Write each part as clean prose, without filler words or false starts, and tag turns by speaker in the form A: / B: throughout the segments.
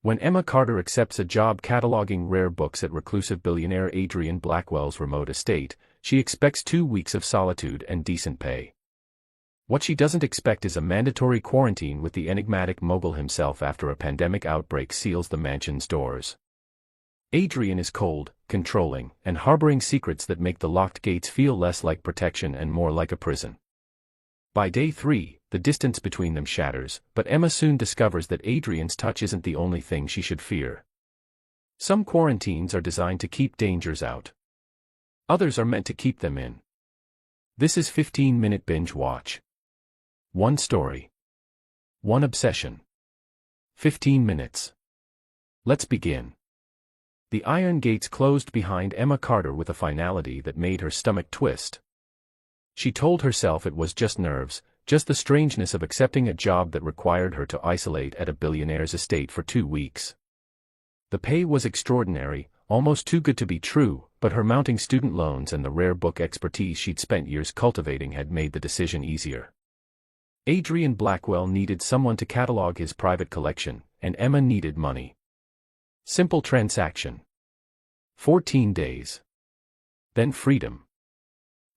A: When Emma Carter accepts a job cataloging rare books at reclusive billionaire Adrian Blackwell's remote estate, she expects 2 weeks of solitude and decent pay. What she doesn't expect is a mandatory quarantine with the enigmatic mogul himself after a pandemic outbreak seals the mansion's doors. Adrian is cold, controlling, and harboring secrets that make the locked gates feel less like protection and more like a prison. By day 3, the distance between them shatters, but Emma soon discovers that Adrian's touch isn't the only thing she should fear. Some quarantines are designed to keep dangers out. Others are meant to keep them in. This is 15-minute binge watch. One story. One obsession. 15 minutes. Let's begin. The iron gates closed behind Emma Carter with a finality that made her stomach twist. She told herself it was just nerves, just the strangeness of accepting a job that required her to isolate at a billionaire's estate for 2 weeks. The pay was extraordinary, almost too good to be true, but her mounting student loans and the rare book expertise she'd spent years cultivating had made the decision easier. Adrian Blackwell needed someone to catalog his private collection, and Emma needed money. Simple transaction. 14 days. Then freedom.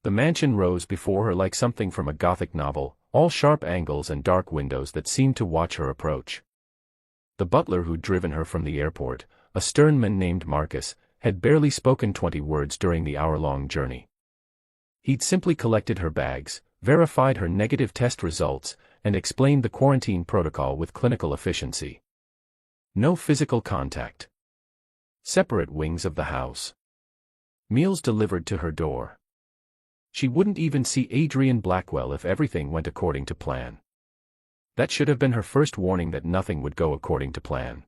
A: The mansion rose before her like something from a Gothic novel, all sharp angles and dark windows that seemed to watch her approach. The butler who'd driven her from the airport, a stern man named Marcus, had barely spoken 20 words during the hour-long journey. He'd simply collected her bags, verified her negative test results, and explained the quarantine protocol with clinical efficiency. No physical contact. Separate wings of the house. Meals delivered to her door. She wouldn't even see Adrian Blackwell if everything went according to plan. That should have been her first warning that nothing would go according to plan.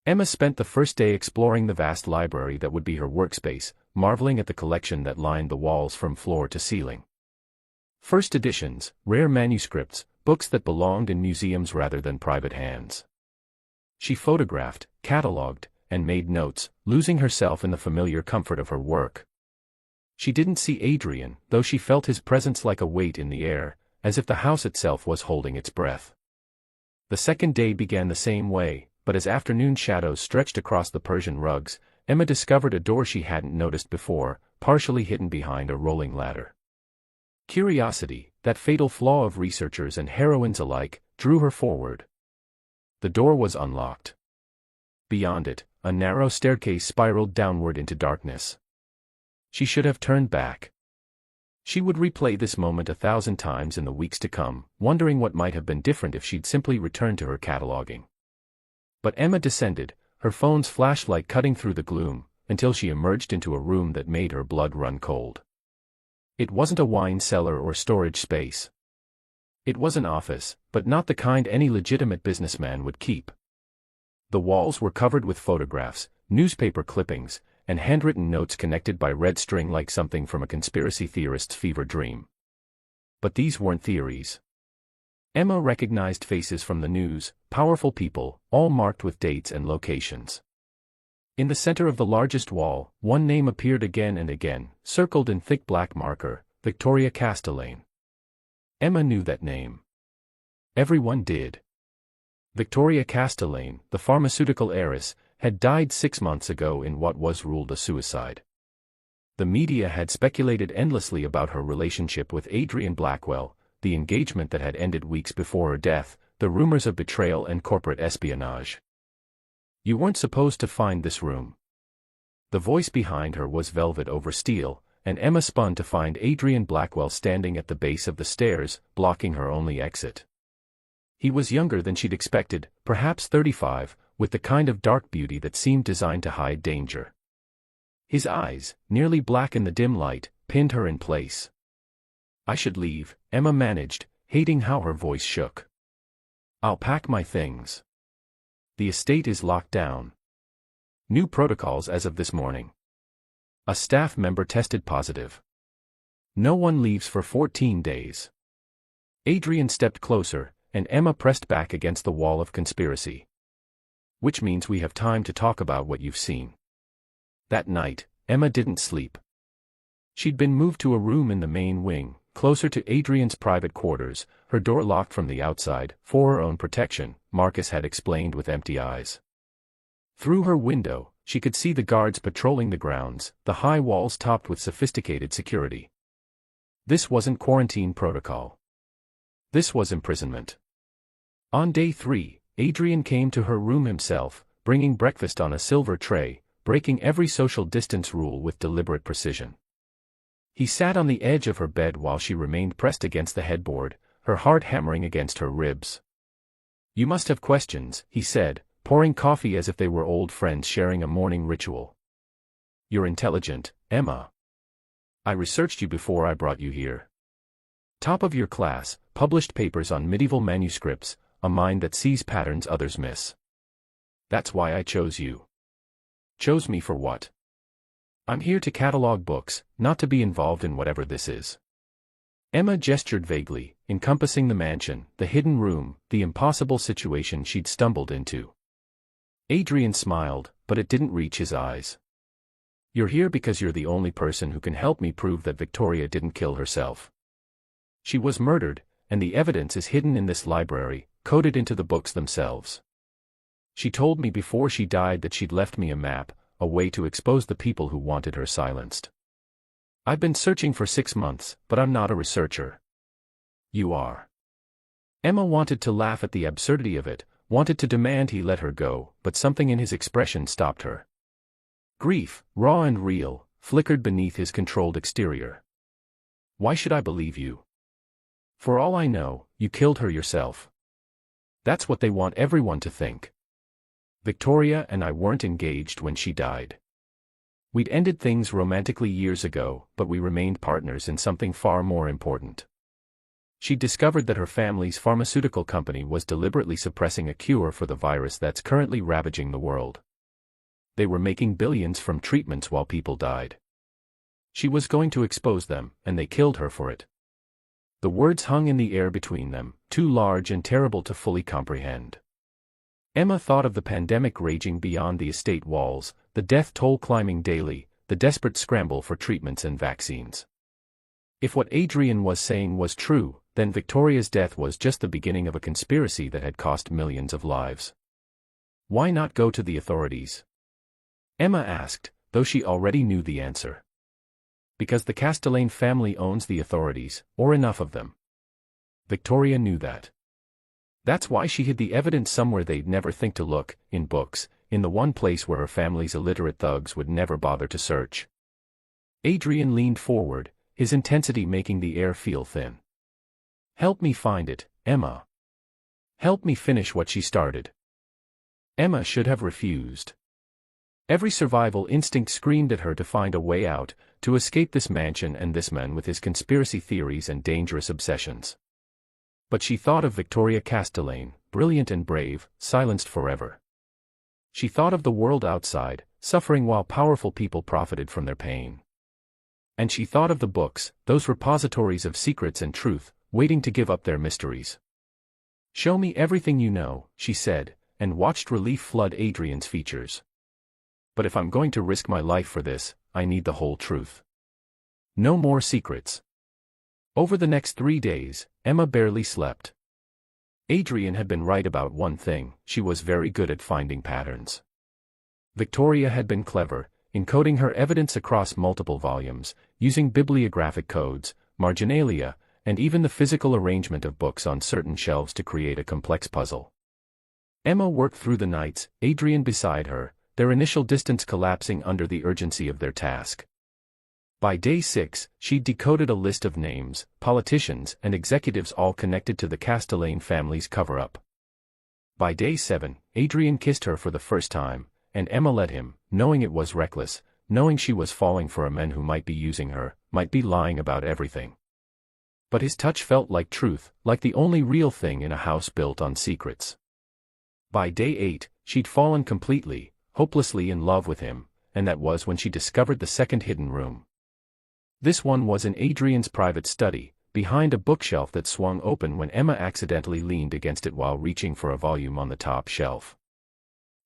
A: Emma spent the first day exploring the vast library that would be her workspace, marveling at the collection that lined the walls from floor to ceiling. First editions, rare manuscripts, books that belonged in museums rather than private hands. She photographed, catalogued, and made notes, losing herself in the familiar comfort of her work. She didn't see Adrian, though she felt his presence like a weight in the air, as if the house itself was holding its breath. The second day began the same way, but as afternoon shadows stretched across the Persian rugs, Emma discovered a door she hadn't noticed before, partially hidden behind a rolling ladder. Curiosity, that fatal flaw of researchers and heroines alike, drew her forward. The door was unlocked. Beyond it, a narrow staircase spiraled downward into darkness. She should have turned back. She would replay this moment 1,000 times in the weeks to come, wondering what might have been different if she'd simply returned to her cataloging. But Emma descended, her phone's flashlight cutting through the gloom, until she emerged into a room that made her blood run cold. It wasn't a wine cellar or storage space. It was an office, but not the kind any legitimate businessman would keep. The walls were covered with photographs, newspaper clippings, and handwritten notes connected by red string like something from a conspiracy theorist's fever dream. But these weren't theories. Emma recognized faces from the news, powerful people, all marked with dates and locations. In the center of the largest wall, one name appeared again and again, circled in thick black marker: Victoria Castellane. Emma knew that name. Everyone did. Victoria Castellane, the pharmaceutical heiress, had died 6 months ago in what was ruled a suicide. The media had speculated endlessly about her relationship with Adrian Blackwell, the engagement that had ended weeks before her death, the rumors of betrayal and corporate espionage. "You weren't supposed to find this room." The voice behind her was velvet over steel, and Emma spun to find Adrian Blackwell standing at the base of the stairs, blocking her only exit. He was younger than she'd expected, perhaps 35, with the kind of dark beauty that seemed designed to hide danger. His eyes, nearly black in the dim light, pinned her in place. "I should leave," Emma managed, hating how her voice shook. "I'll pack my things. The estate is locked down. New protocols as of this morning. A staff member tested positive. No one leaves for 14 days." Adrian stepped closer, and Emma pressed back against the wall of conspiracy. "Which means we have time to talk about what you've seen." That night, Emma didn't sleep. She'd been moved to a room in the main wing, closer to Adrian's private quarters, her door locked from the outside, for her own protection, Marcus had explained with empty eyes. Through her window, she could see the guards patrolling the grounds, the high walls topped with sophisticated security. This wasn't quarantine protocol. This was imprisonment. On day 3, Adrian came to her room himself, bringing breakfast on a silver tray, breaking every social distance rule with deliberate precision. He sat on the edge of her bed while she remained pressed against the headboard, her heart hammering against her ribs. "You must have questions," he said, pouring coffee as if they were old friends sharing a morning ritual. "You're intelligent, Emma. I researched you before I brought you here. Top of your class, published papers on medieval manuscripts, a mind that sees patterns others miss. That's why I chose you." "Chose me for what?" "I'm here to catalog books, not to be involved in whatever this is." Emma gestured vaguely, encompassing the mansion, the hidden room, the impossible situation she'd stumbled into. Adrian smiled, but it didn't reach his eyes. "You're here because you're the only person who can help me prove that Victoria didn't kill herself. She was murdered, and the evidence is hidden in this library, coded into the books themselves. She told me before she died that she'd left me a map, a way to expose the people who wanted her silenced. I've been searching for 6 months, but I'm not a researcher. You are." Emma wanted to laugh at the absurdity of it, wanted to demand he let her go, but something in his expression stopped her. Grief, raw and real, flickered beneath his controlled exterior. "Why should I believe you? For all I know, you killed her yourself. That's what they want everyone to think. Victoria and I weren't engaged when she died. We'd ended things romantically years ago, but we remained partners in something far more important. She discovered that her family's pharmaceutical company was deliberately suppressing a cure for the virus that's currently ravaging the world. They were making billions from treatments while people died. She was going to expose them, and they killed her for it." The words hung in the air between them, too large and terrible to fully comprehend. Emma thought of the pandemic raging beyond the estate walls, the death toll climbing daily, the desperate scramble for treatments and vaccines. If what Adrian was saying was true, then Victoria's death was just the beginning of a conspiracy that had cost millions of lives. Why not go to the authorities? Emma asked, though she already knew the answer. Because the Castellane family owns the authorities, or enough of them. Victoria knew that. That's why she hid the evidence somewhere they'd never think to look, in books, in the one place where her family's illiterate thugs would never bother to search. Adrian leaned forward, his intensity making the air feel thin. "Help me find it, Emma. Help me finish what she started." Emma should have refused. Every survival instinct screamed at her to find a way out, to escape this mansion and this man with his conspiracy theories and dangerous obsessions. But she thought of Victoria Castellane, brilliant and brave, silenced forever. She thought of the world outside, suffering while powerful people profited from their pain. And she thought of the books, those repositories of secrets and truth, waiting to give up their mysteries. "Show me everything you know," she said, and watched relief flood Adrian's features. "But if I'm going to risk my life for this, I need the whole truth. No more secrets." Over the next 3 days, Emma barely slept. Adrian had been right about one thing: she was very good at finding patterns. Victoria had been clever, encoding her evidence across multiple volumes, using bibliographic codes, marginalia, and even the physical arrangement of books on certain shelves to create a complex puzzle. Emma worked through the nights, Adrian beside her, their initial distance collapsing under the urgency of their task. By day 6, she'd decoded a list of names, politicians and executives all connected to the Castellane family's cover-up. By day 7, Adrian kissed her for the first time, and Emma let him, knowing it was reckless, knowing she was falling for a man who might be using her, might be lying about everything. But his touch felt like truth, like the only real thing in a house built on secrets. By day 8, she'd fallen completely, hopelessly in love with him, and that was when she discovered the second hidden room. This one was in Adrian's private study, behind a bookshelf that swung open when Emma accidentally leaned against it while reaching for a volume on the top shelf.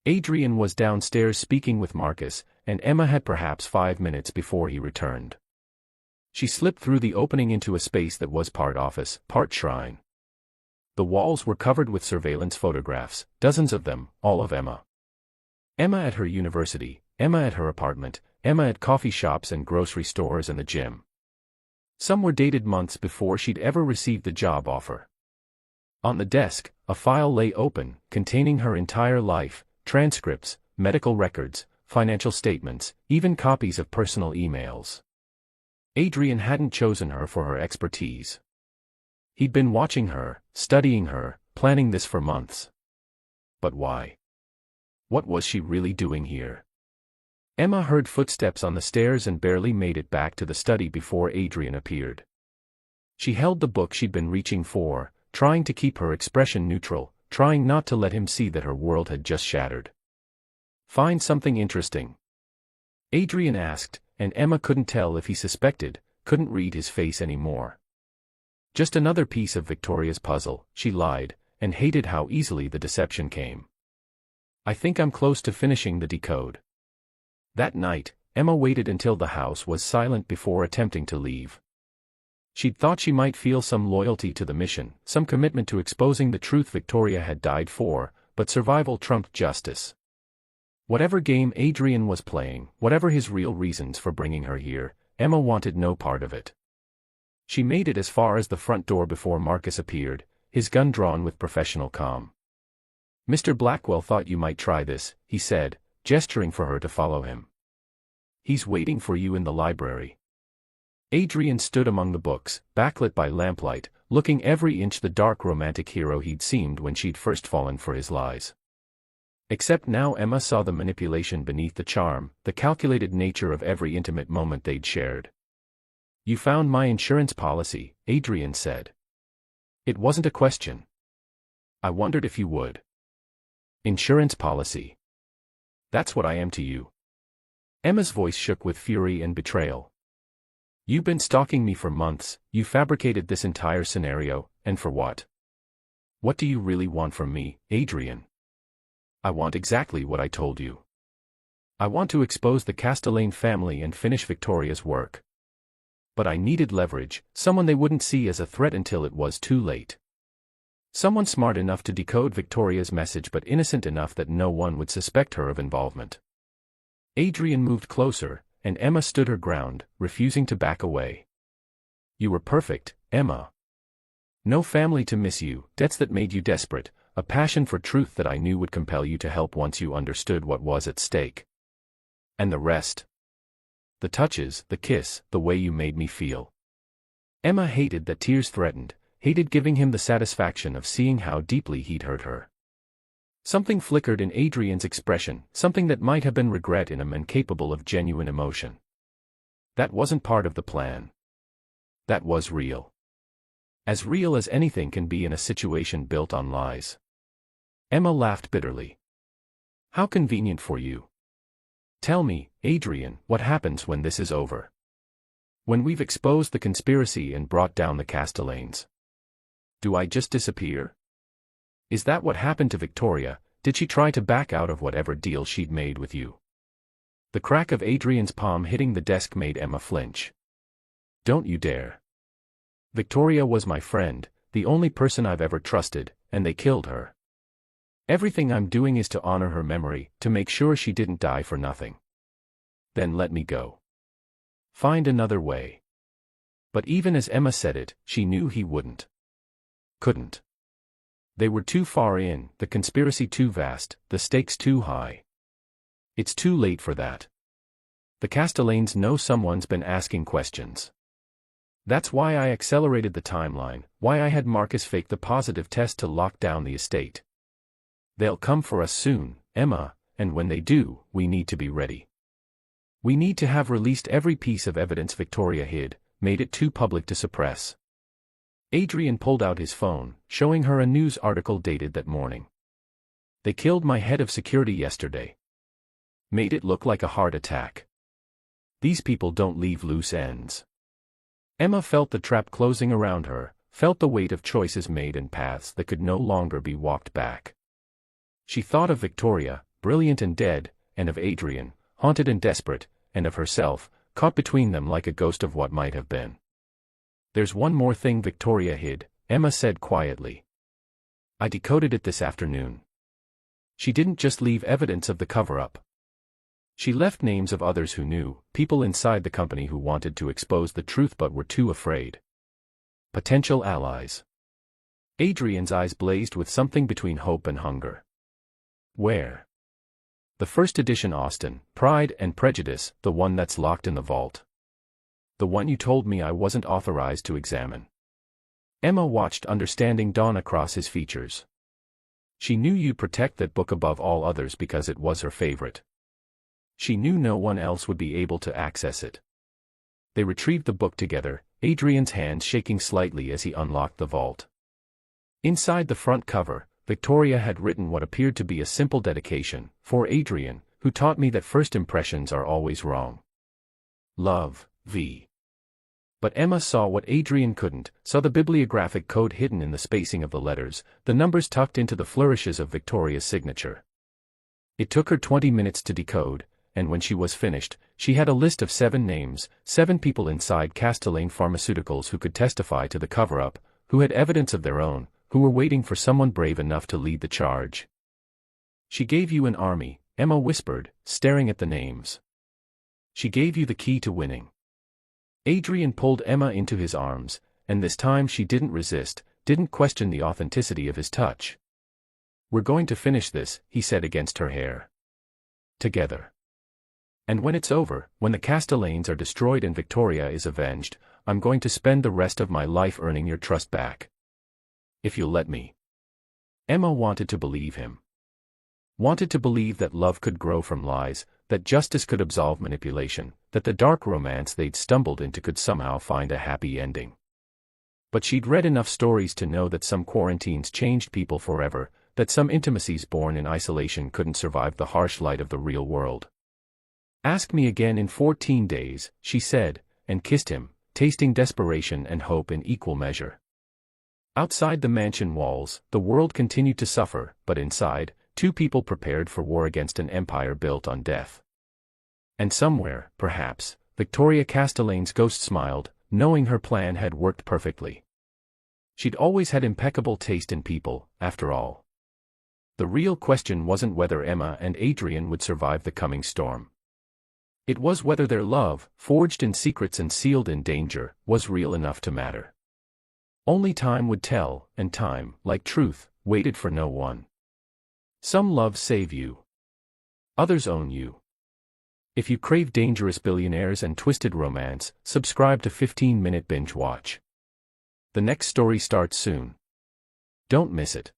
A: Adrian was downstairs speaking with Marcus, and Emma had perhaps 5 minutes before he returned. She slipped through the opening into a space that was part office, part shrine. The walls were covered with surveillance photographs, dozens of them, all of Emma. Emma at her university, Emma at her apartment, Emma at coffee shops and grocery stores and the gym. Some were dated months before she'd ever received the job offer. On the desk, a file lay open, containing her entire life, transcripts, medical records, financial statements, even copies of personal emails. Adrian hadn't chosen her for her expertise. He'd been watching her, studying her, planning this for months. But why? What was she really doing here? Emma heard footsteps on the stairs and barely made it back to the study before Adrian appeared. She held the book she'd been reaching for, trying to keep her expression neutral, trying not to let him see that her world had just shattered. "Find something interesting?" Adrian asked, and Emma couldn't tell if he suspected, couldn't read his face anymore. "Just another piece of Victoria's puzzle," she lied, and hated how easily the deception came. "I think I'm close to finishing the decode." That night, Emma waited until the house was silent before attempting to leave. She'd thought she might feel some loyalty to the mission, some commitment to exposing the truth Victoria had died for, but survival trumped justice. Whatever game Adrian was playing, whatever his real reasons for bringing her here, Emma wanted no part of it. She made it as far as the front door before Marcus appeared, his gun drawn with professional calm. "Mr. Blackwell thought you might try this," he said, gesturing for her to follow him. "He's waiting for you in the library." Adrian stood among the books, backlit by lamplight, looking every inch the dark romantic hero he'd seemed when she'd first fallen for his lies. Except now Emma saw the manipulation beneath the charm, the calculated nature of every intimate moment they'd shared. "You found my insurance policy," Adrian said. "It wasn't a question. I wondered if you would." "Insurance policy. That's what I am to you." Emma's voice shook with fury and betrayal. "You've been stalking me for months, you fabricated this entire scenario, and for what? What do you really want from me, Adrian?" "I want exactly what I told you. I want to expose the Castellane family and finish Victoria's work. But I needed leverage, someone they wouldn't see as a threat until it was too late. Someone smart enough to decode Victoria's message but innocent enough that no one would suspect her of involvement." Adrian moved closer, and Emma stood her ground, refusing to back away. "You were perfect, Emma. No family to miss you, debts that made you desperate, a passion for truth that I knew would compel you to help once you understood what was at stake. And the rest. The touches, the kiss, the way you made me feel." Emma hated that tears threatened, hated giving him the satisfaction of seeing how deeply he'd hurt her. Something flickered in Adrian's expression, something that might have been regret in a man capable of genuine emotion. That wasn't part of the plan. That was real. As real as anything can be in a situation built on lies. Emma laughed bitterly. "How convenient for you. Tell me, Adrian, what happens when this is over? When we've exposed the conspiracy and brought down the Castellanes? Do I just disappear? Is that what happened to Victoria? Did she try to back out of whatever deal she'd made with you?" The crack of Adrian's palm hitting the desk made Emma flinch. "Don't you dare. Victoria was my friend, the only person I've ever trusted, and they killed her. Everything I'm doing is to honor her memory, to make sure she didn't die for nothing. Then let me go. Find another way." But even as Emma said it, she knew he wouldn't. Couldn't. They were too far in, the conspiracy too vast, the stakes too high. It's too late for that. The Castellanes know someone's been asking questions. That's why I accelerated the timeline, why I had Marcus fake the positive test to lock down the estate. They'll come for us soon, Emma, and when they do, we need to be ready. We need to have released every piece of evidence Victoria hid, made it too public to suppress." Adrian pulled out his phone, showing her a news article dated that morning. "They killed my head of security yesterday. Made it look like a heart attack. These people don't leave loose ends." Emma felt the trap closing around her, felt the weight of choices made and paths that could no longer be walked back. She thought of Victoria, brilliant and dead, and of Adrian, haunted and desperate, and of herself, caught between them like a ghost of what might have been. "There's one more thing Victoria hid," Emma said quietly. "I decoded it this afternoon. She didn't just leave evidence of the cover-up. She left names of others who knew, people inside the company who wanted to expose the truth but were too afraid. Potential allies. Adrian's eyes blazed with something between hope and hunger. Where? The first edition Austen, Pride and Prejudice, the one that's locked in the vault. The one you told me I wasn't authorized to examine. Emma watched understanding dawn across his features. She knew you'd protect that book above all others because it was her favorite. She knew no one else would be able to access it. They retrieved the book together, Adrian's hands shaking slightly as he unlocked the vault. Inside the front cover, Victoria had written what appeared to be a simple dedication, "For Adrian, who taught me that first impressions are always wrong. Love, V." But Emma saw what Adrian couldn't, saw the bibliographic code hidden in the spacing of the letters, the numbers tucked into the flourishes of Victoria's signature. It took her 20 minutes to decode, and when she was finished, she had a list of 7 names, 7 people inside Castellane Pharmaceuticals who could testify to the cover-up, who had evidence of their own, who were waiting for someone brave enough to lead the charge. "She gave you an army," Emma whispered, staring at the names. "She gave you the key to winning." Adrian pulled Emma into his arms, and this time she didn't resist, didn't question the authenticity of his touch. "We're going to finish this," he said against her hair. "Together. And when it's over, when the Castellanes are destroyed and Victoria is avenged, I'm going to spend the rest of my life earning your trust back. If you'll let me." Emma wanted to believe him. Wanted to believe that love could grow from lies, that justice could absolve manipulation, that the dark romance they'd stumbled into could somehow find a happy ending. But she'd read enough stories to know that some quarantines changed people forever, that some intimacies born in isolation couldn't survive the harsh light of the real world. "Ask me again in 14 days, she said, and kissed him, tasting desperation and hope in equal measure. Outside the mansion walls, the world continued to suffer, but inside, 2 people prepared for war against an empire built on death. And somewhere, perhaps, Victoria Castellane's ghost smiled, knowing her plan had worked perfectly. She'd always had impeccable taste in people, after all. The real question wasn't whether Emma and Adrian would survive the coming storm. It was whether their love, forged in secrets and sealed in danger, was real enough to matter. Only time would tell, and time, like truth, waited for no one. Some loves save you. Others own you. If you crave dangerous billionaires and twisted romance, subscribe to 15-Minute Binge Watch. The next story starts soon. Don't miss it.